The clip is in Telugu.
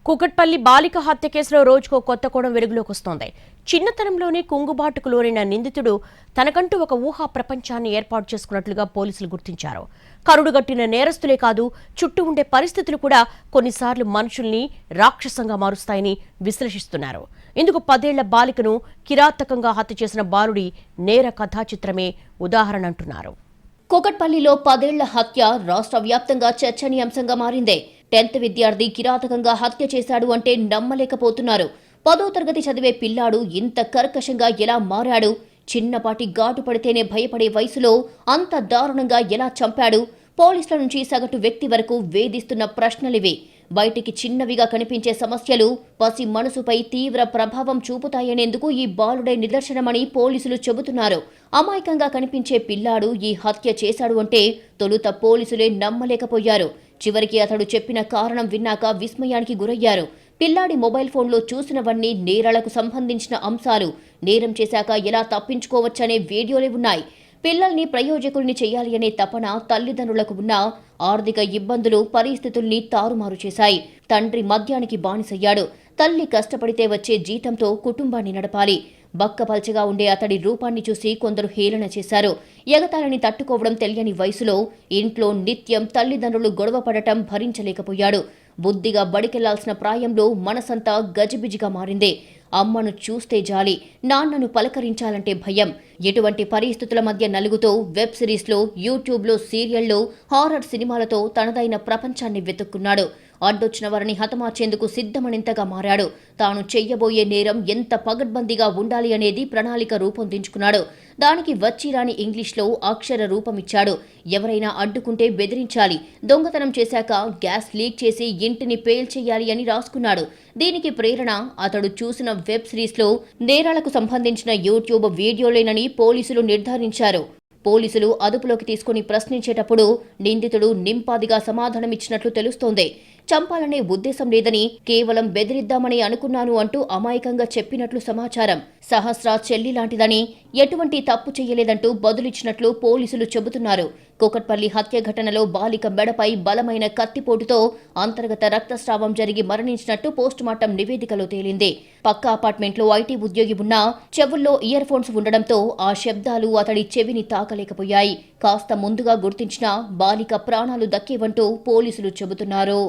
కూకట్పల్లి బాలిక హత్య కేసులో రోజుకో కొత్త కోణం వెలుగులోకి వస్తోంది. చిన్నతనంలోనే కుంగుబాటుకు లోనైన నిందితుడు తనకంటూ ఒక ఊహా ప్రపంచాన్ని ఏర్పాటు చేసుకున్నట్లుగా పోలీసులు గుర్తించారు. కరుడుగట్టిన నేరస్తులే కాదు, చుట్టూ ఉండే పరిస్థితులు కూడా కొన్నిసార్లు మనుషుల్ని రాక్షసంగా మారుస్తాయని విశ్లేషిస్తున్నారు. ఇందుకు 10 ఏళ్ల బాలికను కిరాతకంగా హత్య చేసిన బాలుడి నేర కథాచిత్రమే ఉదాహరణ అంటున్నారు. కూకట్పల్లిలో 10 ఏళ్ల హత్య రాష్ట్ర వ్యాప్తంగా చర్చనీయాంశంగా మారిందే. 10th విద్యార్థి కిరాతకంగా హత్య చేశాడు అంటే నమ్మలేకపోతున్నారు. 10వ తరగతి చదివే పిల్లాడు ఇంత కర్కశంగా ఎలా మారాడు? చిన్నపాటి ఘాటు పడితేనే భయపడే వయసులో అంత దారుణంగా ఎలా చంపాడు? పోలీసుల నుంచి సగటు వ్యక్తి వరకు వేధిస్తున్న ప్రశ్నలివి. బయటికి చిన్నవిగా కనిపించే సమస్యలు పసి మనసుపై తీవ్ర ప్రభావం చూపుతాయనేందుకు ఈ బాలుడే నిదర్శనమని పోలీసులు చెబుతున్నారు. అమాయకంగా కనిపించే పిల్లాడు ఈ హత్య చేశాడు అంటే తొలుత పోలీసులే నమ్మలేకపోయారు. చివరికి అతడు చెప్పిన కారణం విన్నాక విస్మయానికి గురయ్యారు. పిల్లాడి మొబైల్ ఫోన్లో చూసినవన్నీ నేరాలకు సంబంధించిన అంశాలు. నేరం చేశాక ఎలా తప్పించుకోవచ్చనే వీడియోలే ఉన్నాయి. పిల్లల్ని ప్రయోజకుల్ని చేయాలి అనే తపన తల్లిదండ్రులకు ఉన్న ఆర్థిక ఇబ్బందులు పరిస్థితుల్ని తారుమారు చేశాయి. తండ్రి మద్యానికి బానిసయ్యాడు. తల్లి కష్టపడితే వచ్చే జీతంతో కుటుంబాన్ని నడపాలి. బక్కపల్చగా ఉండే అతడి రూపాన్ని చూసి కొందరు హేళన చేశారు. ఎగతాళిని తట్టుకోవడం తెలియని వయసులో ఇంట్లో నిత్యం తల్లిదండ్రులు గొడవ పడటం భరించలేకపోయాడు. బుద్ధిగా బడికెళ్లాల్సిన ప్రాయంలో మనసంతా గజిబిజిగా మారింది. అమ్మను చూస్తే జాలి, నాన్నను పలకరించాలంటే భయం. ఎటువంటి పరిస్థితుల మధ్య నలుగుతూ వెబ్ సిరీస్లో, యూట్యూబ్లో, సీరియల్లో, హారర్ సినిమాలతో తనదైన ప్రపంచాన్ని వెతుక్కున్నాడు. అడ్డొచ్చిన వారిని హతమార్చేందుకు సిద్ధమనింతగా మారాడు. తాను చెయ్యబోయే నేరం ఎంత పగడ్బందీగా ఉండాలి అనేది ప్రణాళిక రూపొందించుకున్నాడు. దానికి వచ్చిరాని ఇంగ్లీష్లో అక్షర రూపమిచ్చాడు. ఎవరైనా అడ్డుకుంటే బెదిరించాలి, దొంగతనం చేశాక గ్యాస్ లీక్ చేసి ఇంటిని పేల్చేయాలి అని రాసుకున్నాడు. దీనికి ప్రేరణ అతడు చూసిన వెబ్ సిరీస్లో నేరాలకు సంబంధించిన యూట్యూబ్ వీడియోలేనని పోలీసులు నిర్ధారించారు. పోలీసులు అదుపులోకి తీసుకుని ప్రశ్నించేటప్పుడు నిందితుడు నింపాదిగా సమాధానమిచ్చినట్లు తెలుస్తోంది. చంపాలనే ఉద్దేశం లేదని, కేవలం బెదిరిద్దామని అనుకున్నాను అంటూ అమాయకంగా చెప్పినట్లు సమాచారం. సహస్ర చెల్లి లాంటిదని, ఎటువంటి తప్పు చేయలేదంటూ బదులిచ్చినట్లు పోలీసులు చెబుతున్నారు. కూకట్పల్లి హత్య ఘటనలో బాలిక మెడపై బలమైన కత్తిపోటుతో అంతర్గత రక్తస్రావం జరిగి మరణించినట్టు పోస్టుమార్టం నివేదికలో తేలింది. పక్క అపార్ట్మెంట్లో ఐటీ ఉద్యోగి ఉన్నా చెవుల్లో ఇయర్ ఫోన్స్ ఉండడంతో ఆ శబ్దాలు అతడి చెవిని తాకలేకపోయాయి. కాస్త ముందుగా గుర్తించిన బాలిక ప్రాణాలు దక్కేవంటూ పోలీసులు చెబుతున్నారు.